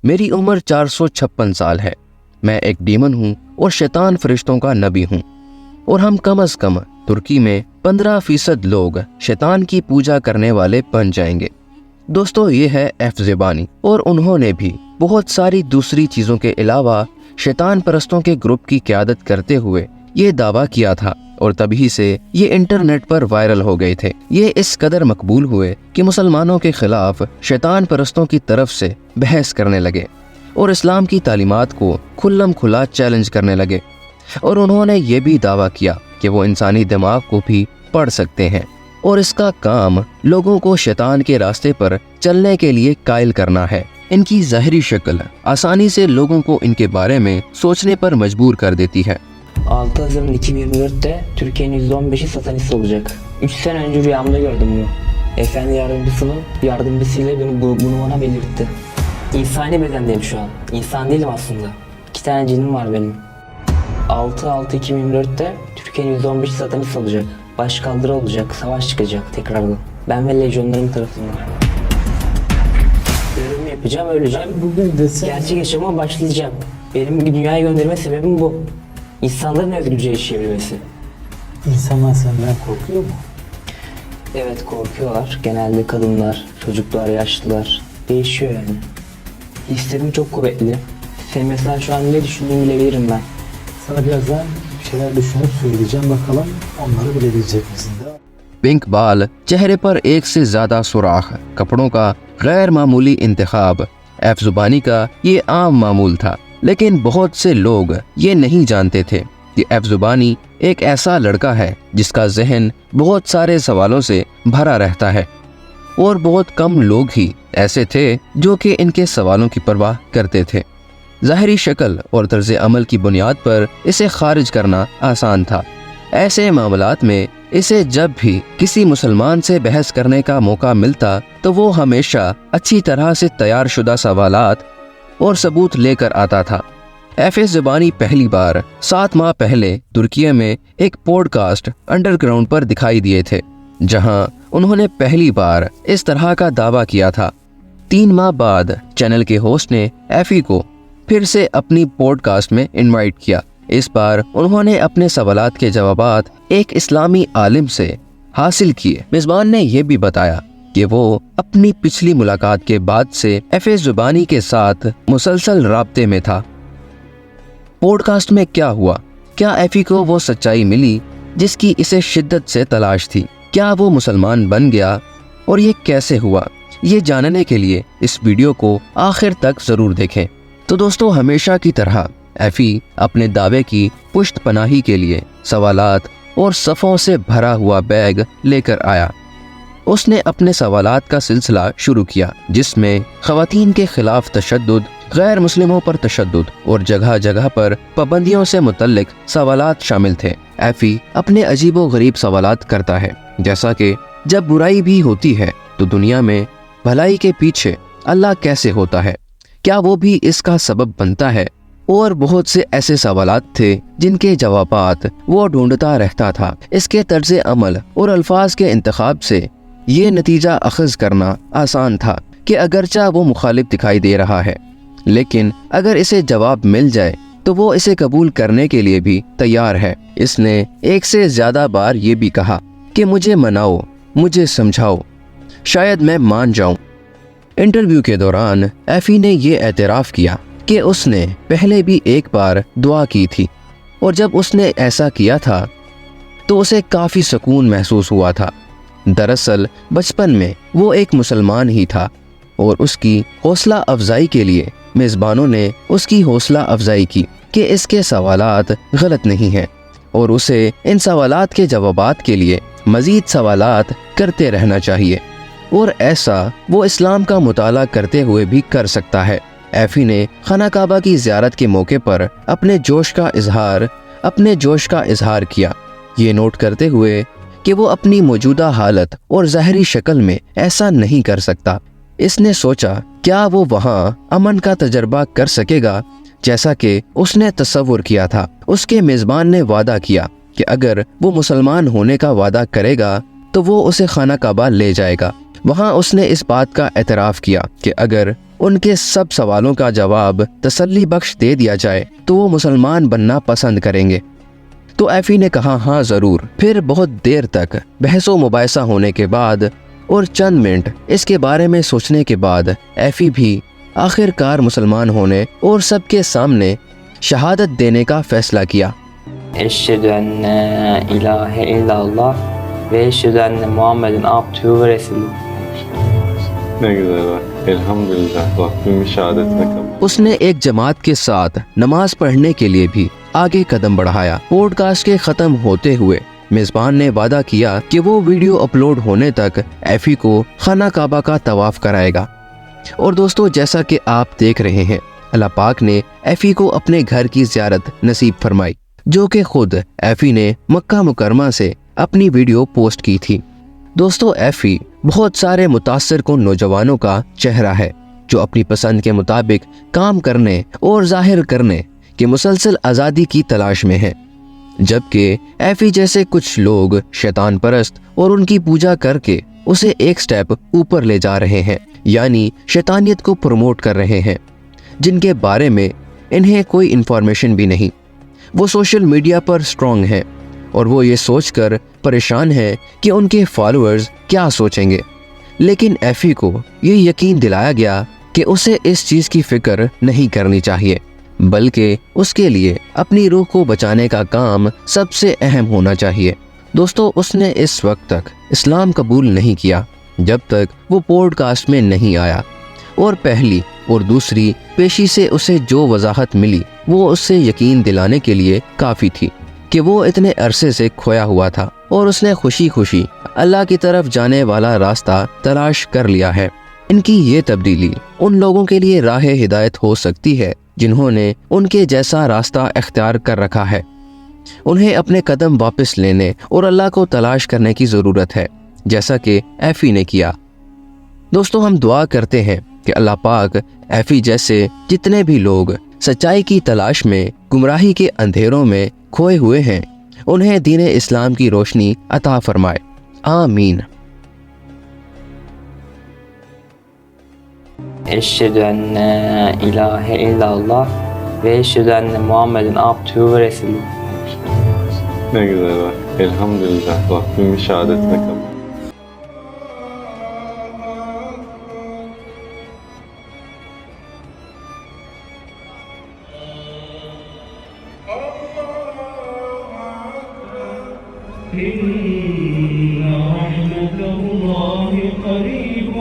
میری عمر 456 سال ہے. میں ایک ڈیمن ہوں اور شیطان فرشتوں کا نبی ہوں, اور ہم کم از کم ترکی میں 15% لوگ شیطان کی پوجا کرنے والے بن جائیں گے. دوستو, یہ ہے ایف زبانی, اور انہوں نے بھی بہت ساری دوسری چیزوں کے علاوہ شیطان پرستوں کے گروپ کی قیادت کرتے ہوئے یہ دعویٰ کیا تھا, اور تبھی سے یہ انٹرنیٹ پر وائرل ہو گئے تھے. یہ اس قدر مقبول ہوئے کہ مسلمانوں کے خلاف شیطان پرستوں کی طرف سے بحث کرنے لگے اور اسلام کی تعلیمات کو کھلم کھلا چیلنج کرنے لگے, اور انہوں نے یہ بھی دعویٰ کیا کہ وہ انسانی دماغ کو بھی پڑھ سکتے ہیں, اور اس کا کام لوگوں کو شیطان کے راستے پر چلنے کے لیے قائل کرنا ہے. ان کی ظاہری شکل آسانی سے لوگوں کو ان کے بارے میں سوچنے پر مجبور کر دیتی ہے. 6 Haziran 2024'te Türkiye'nin %15'i satanist olacak. 3 sene önce rüyamda gördüm bunu. Efendi yardımcısının yardımcısıyla bunu bana belirtti. İnsani bedendeyim şu an. İnsan değilim aslında. 2 tane cinim var benim. 6/6/2024'te Türkiye'nin %15'i satanist olacak. Başkaldırı olacak, savaş çıkacak tekrardan. Ben ve lejyonlarım tarafından. Görevimi yapacağım, öleceğim. Bugün desen Gerçek yaşama başlayacağım. Benim dünyaya gönderme sebebim bu. İnsanların özgürce yaşayabilmesi. insanlar senden korkuyor mu? Evet, korkuyorlar. Genelde kadınlar, çocuklar, yaşlılar. Değişiyor yani. Hislerim çok kuvvetli. Sen mesela şu an ne düşündüğünü bilebilirim ben. Sana birazdan bir şeyler düşünüp söyleyeceğim, bakalım onları bilebilecek misin de. Pink ball, چہرے پر ایک سے زیادہ سوراخ, کپڑوں کا غیر معمولی انتخاب. ایف زبانی کا یہ عام معمول تھا, لیکن بہت سے لوگ یہ نہیں جانتے تھے کہ ایف زبانی ایک ایسا لڑکا ہے جس کا ذہن بہت سارے سوالوں سے بھرا رہتا ہے, اور بہت کم لوگ ہی ایسے تھے جو کہ ان کے سوالوں کی پرواہ کرتے تھے. ظاہری شکل اور طرز عمل کی بنیاد پر اسے خارج کرنا آسان تھا. ایسے معاملات میں اسے جب بھی کسی مسلمان سے بحث کرنے کا موقع ملتا تو وہ ہمیشہ اچھی طرح سے تیار شدہ سوالات اور ثبوت لے کر آتا تھا. ایف زبانی پہلی بار 7 ماہ پہلے ترکیے میں ایک پوڈ کاسٹ انڈر گراؤنڈ پر دکھائی دیے تھے, جہاں انہوں نے پہلی بار اس طرح کا دعویٰ کیا تھا. 3 ماہ بعد چینل کے ہوسٹ نے ایفی کو پھر سے اپنی پوڈ کاسٹ میں انوائٹ کیا. اس بار انہوں نے اپنے سوالات کے جوابات ایک اسلامی عالم سے حاصل کیے. میزبان نے یہ بھی بتایا کہ وہ اپنی پچھلی ملاقات کے بعد سے ایف زبانی کے ساتھ مسلسل رابطے میں تھا. پوڈ کاسٹ میں کیا ہوا؟ کیا ایفی کو وہ سچائی ملی جس کی اسے شدت سے تلاش تھی؟ کیا وہ مسلمان بن گیا؟ اور یہ کیسے ہوا؟ یہ جاننے کے لیے اس ویڈیو کو آخر تک ضرور دیکھیں. تو دوستو, ہمیشہ کی طرح ایفی اپنے دعوے کی پشت پناہی کے لیے سوالات اور صفوں سے بھرا ہوا بیگ لے کر آیا. اس نے اپنے سوالات کا سلسلہ شروع کیا, جس میں خواتین کے خلاف تشدد, غیر مسلموں پر تشدد اور جگہ جگہ پر پابندیوں سے متعلق سوالات شامل تھے. ایفی اپنے عجیب و غریب سوالات کرتا ہے, جیسا کہ جب برائی بھی ہوتی ہے تو دنیا میں بھلائی کے پیچھے اللہ کیسے ہوتا ہے؟ کیا وہ بھی اس کا سبب بنتا ہے؟ اور بہت سے ایسے سوالات تھے جن کے جوابات وہ ڈھونڈتا رہتا تھا. اس کے طرز عمل اور الفاظ کے انتخاب سے یہ نتیجہ اخذ کرنا آسان تھا کہ اگرچہ وہ مخالف دکھائی دے رہا ہے, لیکن اگر اسے جواب مل جائے تو وہ اسے قبول کرنے کے لیے بھی تیار ہے. اس نے ایک سے زیادہ بار یہ بھی کہا کہ مجھے مناؤ, مجھے سمجھاؤ, شاید میں مان جاؤں. انٹرویو کے دوران ایفی نے یہ اعتراف کیا کہ اس نے پہلے بھی ایک بار دعا کی تھی, اور جب اس نے ایسا کیا تھا تو اسے کافی سکون محسوس ہوا تھا. دراصل بچپن میں وہ ایک مسلمان ہی تھا, اور اس کی حوصلہ افزائی کے لیے میزبانوں نے اس کی حوصلہ افزائی کی کہ اس کے سوالات غلط نہیں ہیں, اور اسے ان سوالات کے جوابات کے لیے مزید سوالات کرتے رہنا چاہیے, اور ایسا وہ اسلام کا مطالعہ کرتے ہوئے بھی کر سکتا ہے. ایفی نے خانہ کعبہ کی زیارت کے موقع پر اپنے جوش کا اظہار کیا, یہ نوٹ کرتے ہوئے کہ وہ اپنی موجودہ حالت اور ظاہری شکل میں ایسا نہیں کر سکتا. اس نے سوچا کیا وہ وہاں امن کا تجربہ کر سکے گا جیسا کہ اس نے تصور کیا تھا. اس کے میزبان نے وعدہ کیا کہ اگر وہ مسلمان ہونے کا وعدہ کرے گا تو وہ اسے خانہ کعبہ لے جائے گا. وہاں اس نے اس بات کا اعتراف کیا کہ اگر ان کے سب سوالوں کا جواب تسلی بخش دے دیا جائے تو وہ مسلمان بننا پسند کریں گے۔ تو ایفی نے کہا ہاں ضرور۔ پھر بہت دیر تک بحث و مباحثہ ہونے کے بعد اور چند منٹ اس کے بارے میں سوچنے کے بعد ایفی بھی آخر کار مسلمان ہونے اور سب کے سامنے شہادت دینے کا فیصلہ کیا۔ Eşhedü enne ilahe illallah ve eşhedü enne Muhammeden abdühü ve resulü. Ne güzel bak. Elhamdülillah. Rabbimin şehadetine kabul. اس نے ایک جماعت کے ساتھ نماز پڑھنے کے لیے بھی آگے قدم بڑھایا۔ پوڈ کاسٹ کے ختم ہوتے ہوئے میزبان نے وعدہ کیا کہ وہ ویڈیو اپلوڈ ہونے تک ایفی کو خانہ کعبہ کا طواف کرائے گا۔ اور دوستو، جیسا کہ آپ دیکھ رہے ہیں، اللہ پاک نے ایفی کو اپنے گھر کی زیارت نصیب فرمائی، جو کہ خود ایفی نے مکہ مکرمہ سے اپنی ویڈیو پوسٹ کی تھی۔ دوستو، ایفی بہت سارے متاثر کن نوجوانوں کا چہرہ ہے جو اپنی پسند کے مطابق کام کرنے اور ظاہر کرنے کی مسلسل آزادی کی تلاش میں ہیں، جبکہ ایفی جیسے کچھ لوگ شیطان پرست اور ان کی پوجا کر کے اسے ایک سٹیپ اوپر لے جا رہے ہیں، یعنی شیطانیت کو پروموٹ کر رہے ہیں، جن کے بارے میں انہیں کوئی انفارمیشن بھی نہیں۔ وہ سوشل میڈیا پر سٹرونگ ہیں اور وہ یہ سوچ کر پریشان ہیں کہ ان کے فالوورز کیا سوچیں گے، لیکن ایفی کو یہ یقین دلایا گیا کہ اسے اس چیز کی فکر نہیں کرنی چاہیے، بلکہ اس کے لیے اپنی روح کو بچانے کا کام سب سے اہم ہونا چاہیے۔ دوستو، اس نے اس وقت تک اسلام قبول نہیں کیا جب تک وہ پوڈ کاسٹ میں نہیں آیا، اور پہلی اور دوسری پیشی سے اسے جو وضاحت ملی وہ اس سے یقین دلانے کے لیے کافی تھی کہ وہ اتنے عرصے سے کھویا ہوا تھا، اور اس نے خوشی خوشی اللہ کی طرف جانے والا راستہ تلاش کر لیا ہے۔ ان کی یہ تبدیلی ان لوگوں کے لیے راہ ہدایت ہو سکتی ہے جنہوں نے ان کے جیسا راستہ اختیار کر رکھا ہے۔ انہیں اپنے قدم واپس لینے اور اللہ کو تلاش کرنے کی ضرورت ہے، جیسا کہ ایفی نے کیا۔ دوستو، ہم دعا کرتے ہیں کہ اللہ پاک ایفی جیسے جتنے بھی لوگ سچائی کی تلاش میں گمراہی کے اندھیروں میں کھوئے ہوئے ہیں، انہیں دین اسلام کی روشنی عطا فرمائے، آمین۔ Eşhedü enne ilahe illallah ve eşhedü enne Muhammeden abdühü ve resulü. Ne güzel bak. Elhamdülillah. Rabbimin şehadetine kabul. إن رحمة الله قريب